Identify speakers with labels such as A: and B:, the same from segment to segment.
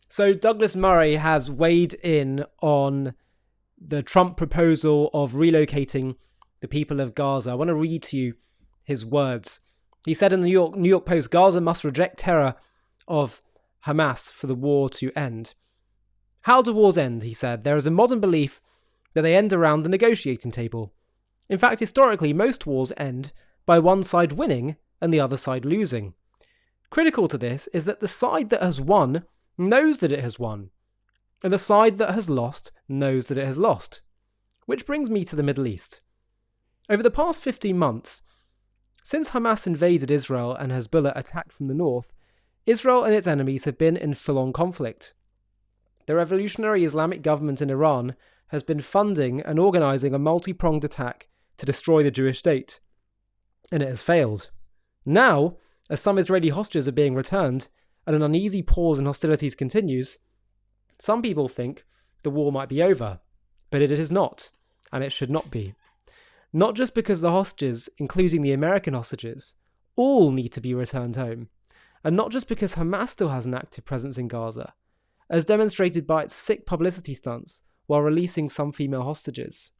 A: So Douglas Murray has weighed in on the Trump proposal of relocating the people of Gaza. I want to read to you his words. He said in the New York Post, Gaza must reject terror of Hamas for the war to end. How do wars end? He said. There is a modern belief that they end around the negotiating table. In fact, historically, most wars end by one side winning and the other side losing. Critical to this is that the side that has won knows that it has won, and the side that has lost knows that it has lost. Which brings me to the Middle East. Over the past 15 months, since Hamas invaded Israel and Hezbollah attacked from the north, Israel and its enemies have been in full-on conflict. The revolutionary Islamic government in Iran has been funding and organising a multi-pronged attack to destroy the Jewish state, and it has failed. Now, as some Israeli hostages are being returned and an uneasy pause in hostilities continues, some people think the war might be over, but it is not, and it should not be. Not just because the hostages, including the American hostages, all need to be returned home, and not just because Hamas still has an active presence in Gaza, as demonstrated by its sick publicity stunts while releasing some female hostages.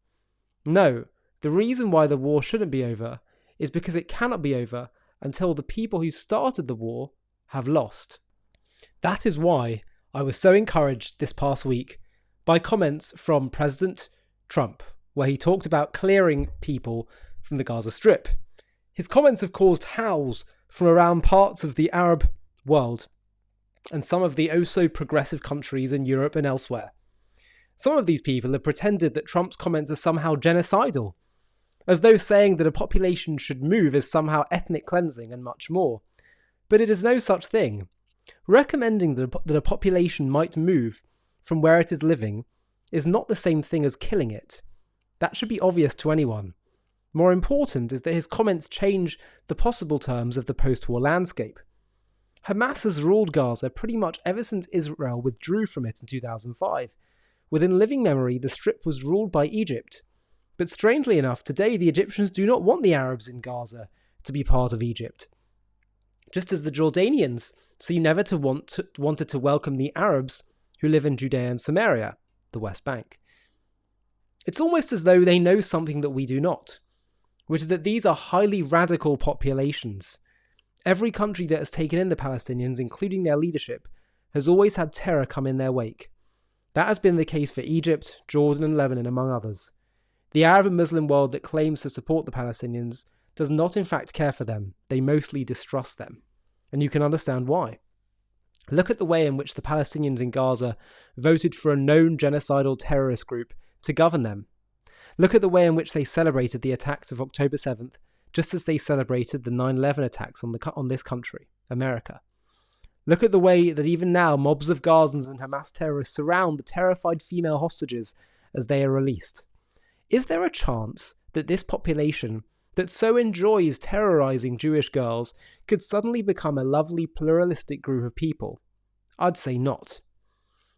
A: No, the reason why the war shouldn't be over is because it cannot be over until the people who started the war have lost. That is why I was so encouraged this past week by comments from President Trump, where he talked about clearing people from the Gaza Strip. His comments have caused howls from around parts of the Arab world and some of the oh-so-progressive countries in Europe and elsewhere. Some of these people have pretended that Trump's comments are somehow genocidal, as though saying that a population should move is somehow ethnic cleansing and much more. But it is no such thing. Recommending that a population might move from where it is living is not the same thing as killing it. That should be obvious to anyone. More important is that his comments change the possible terms of the post-war landscape. Hamas has ruled Gaza pretty much ever since Israel withdrew from it in 2005. Within living memory, the Strip was ruled by Egypt. But strangely enough, today the Egyptians do not want the Arabs in Gaza to be part of Egypt. Just as the Jordanians seem never to wanted to welcome the Arabs who live in Judea and Samaria, the West Bank. It's almost as though they know something that we do not, which is that these are highly radical populations. Every country that has taken in the Palestinians, including their leadership, has always had terror come in their wake. That has been the case for Egypt, Jordan and Lebanon, among others. The Arab and Muslim world that claims to support the Palestinians does not in fact care for them. They mostly distrust them. And you can understand why. Look at the way in which the Palestinians in Gaza voted for a known genocidal terrorist group to govern them. Look at the way in which they celebrated the attacks of October 7th, just as they celebrated the 9/11 attacks on this country, America. Look at the way that even now mobs of Gazans and Hamas terrorists surround the terrified female hostages as they are released. Is there a chance that this population that so enjoys terrorizing Jewish girls could suddenly become a lovely pluralistic group of people? I'd say not.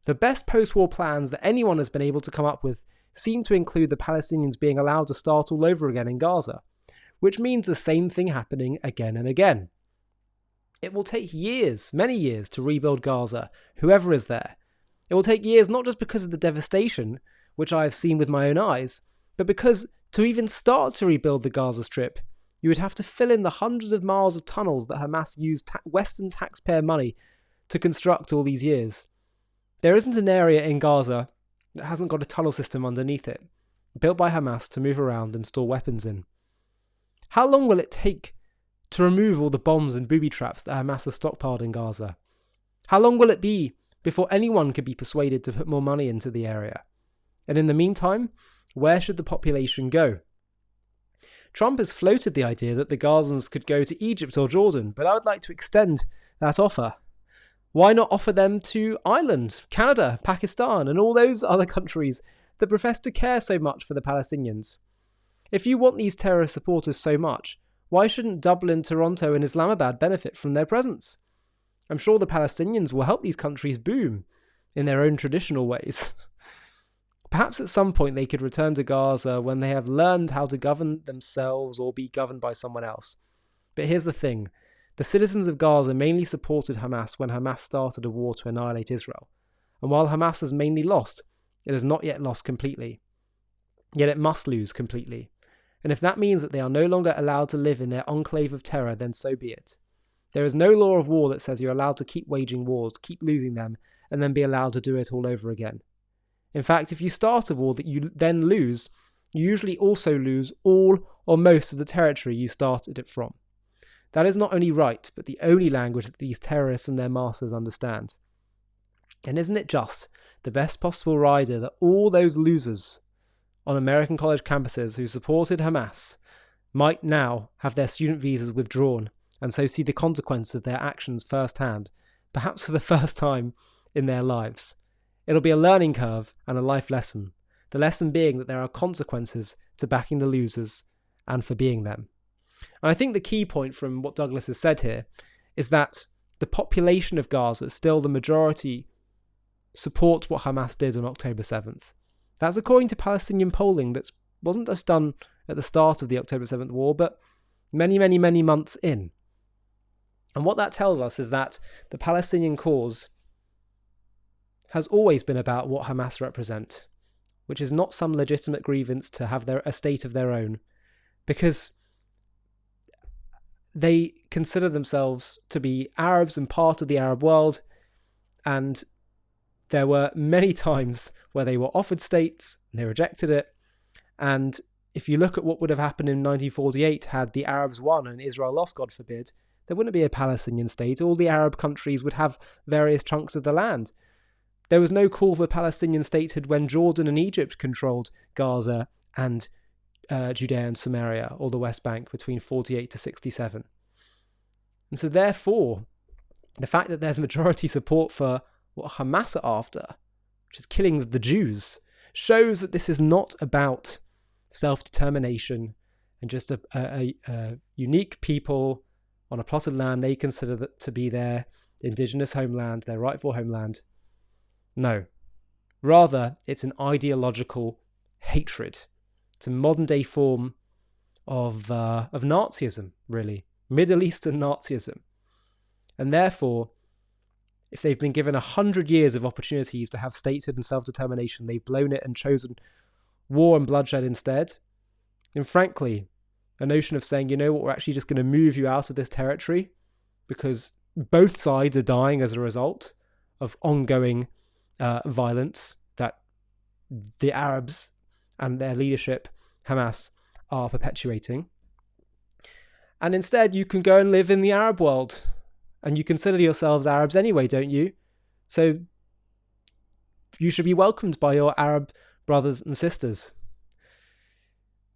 A: The best post-war plans that anyone has been able to come up with seem to include the Palestinians being allowed to start all over again in Gaza, which means the same thing happening again and again. It will take years, many years, to rebuild Gaza, whoever is there. It will take years not just because of the devastation, which I have seen with my own eyes, but because to even start to rebuild the Gaza Strip, you would have to fill in the hundreds of miles of tunnels that Hamas used Western taxpayer money to construct all these years. There isn't an area in Gaza that hasn't got a tunnel system underneath it, built by Hamas to move around and store weapons in. How long will it take to remove all the bombs and booby traps that Hamas has stockpiled in Gaza? How long will it be before anyone could be persuaded to put more money into the area? And in the meantime, where should the population go? Trump has floated the idea that the Gazans could go to Egypt or Jordan, but I would like to extend that offer. Why not offer them to Ireland, Canada, Pakistan, and all those other countries that profess to care so much for the Palestinians? If you want these terrorist supporters so much, why shouldn't Dublin, Toronto, and Islamabad benefit from their presence? I'm sure the Palestinians will help these countries boom in their own traditional ways. Perhaps at some point they could return to Gaza when they have learned how to govern themselves or be governed by someone else. But here's the thing. The citizens of Gaza mainly supported Hamas when Hamas started a war to annihilate Israel. And while Hamas has mainly lost, it has not yet lost completely. Yet it must lose completely. And if that means that they are no longer allowed to live in their enclave of terror, then so be it. There is no law of war that says you're allowed to keep waging wars, keep losing them, and then be allowed to do it all over again. In fact, if you start a war that you then lose, you usually also lose all or most of the territory you started it from. That is not only right, but the only language that these terrorists and their masters understand. And isn't it just the best possible rider that all those losers on American college campuses who supported Hamas might now have their student visas withdrawn and so see the consequences of their actions firsthand, perhaps for the first time in their lives? It'll be a learning curve and a life lesson, the lesson being that there are consequences to backing the losers and for being them. And I think the key point from what Douglas has said here is that the population of Gaza, still the majority, support what Hamas did on October 7th. That's according to Palestinian polling that wasn't just done at the start of the October 7th war, but many, many, many months in. And what that tells us is that the Palestinian cause has always been about what Hamas represent, which is not some legitimate grievance to have a state of their own, because they consider themselves to be Arabs and part of the Arab world, and there were many times where they were offered states and they rejected it. And if you look at what would have happened in 1948 had the Arabs won and Israel lost, God forbid, there wouldn't be a Palestinian state. All the Arab countries would have various chunks of the land. There was no call for Palestinian statehood when Jordan and Egypt controlled Gaza and Judea and Samaria, or the West Bank, between 48 to 67. And so therefore, the fact that there's majority support for what Hamas are after, which is killing the Jews, shows that this is not about self-determination and just a unique people on a plotted land they consider that to be their indigenous homeland, their rightful homeland. No. Rather, it's an ideological hatred. It's a modern-day form of Nazism, really. Middle Eastern Nazism. And therefore, if they've been given 100 years of opportunities to have statehood and self-determination, they've blown it and chosen war and bloodshed instead. And frankly, a notion of saying, you know what, we're actually just going to move you out of this territory because both sides are dying as a result of ongoing violence that the Arabs and their leadership, Hamas, are perpetuating. And instead, you can go and live in the Arab world. And you consider yourselves Arabs anyway, don't you? So you should be welcomed by your Arab brothers and sisters.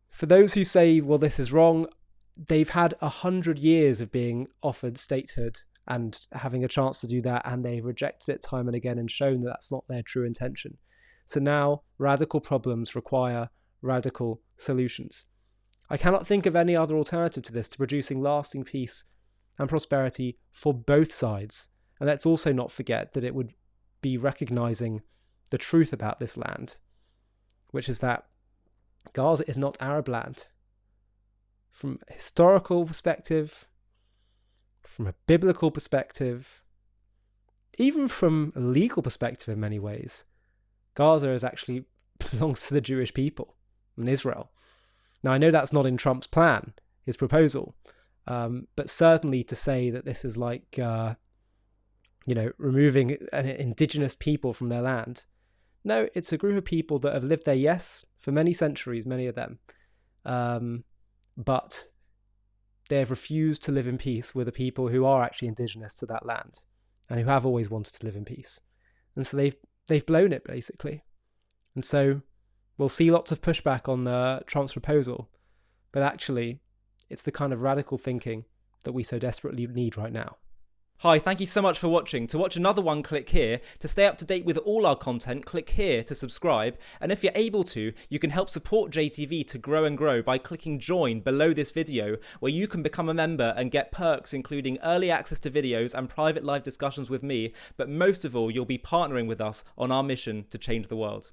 A: For those who say, well, this is wrong, they've had 100 years of being offered statehood and having a chance to do that, and they've rejected it time and again and shown that that's not their true intention. So now radical problems require radical solutions. I cannot think of any other alternative to this, to producing lasting peace and prosperity for both sides. And let's also not forget that it would be recognizing the truth about this land, which is that Gaza is not Arab land. From a historical perspective, from a biblical perspective, even from a legal perspective in many ways, Gaza is actually belongs to the Jewish people and Israel. Now, I know that's not in Trump's plan, his proposal, but certainly to say that this is like, removing an indigenous people from their land. No, it's a group of people that have lived there, yes, for many centuries, many of them. But they have refused to live in peace with the people who are actually indigenous to that land and who have always wanted to live in peace. And so they've blown it, basically. And so we'll see lots of pushback on Trump's proposal. But actually, it's the kind of radical thinking that we so desperately need right now.
B: Hi, thank you so much for watching. To watch another one, click here. To stay up to date with all our content, click here to subscribe. And if you're able to, you can help support JTV to grow and grow by clicking join below this video, where you can become a member and get perks including early access to videos and private live discussions with me. But most of all, you'll be partnering with us on our mission to change the world.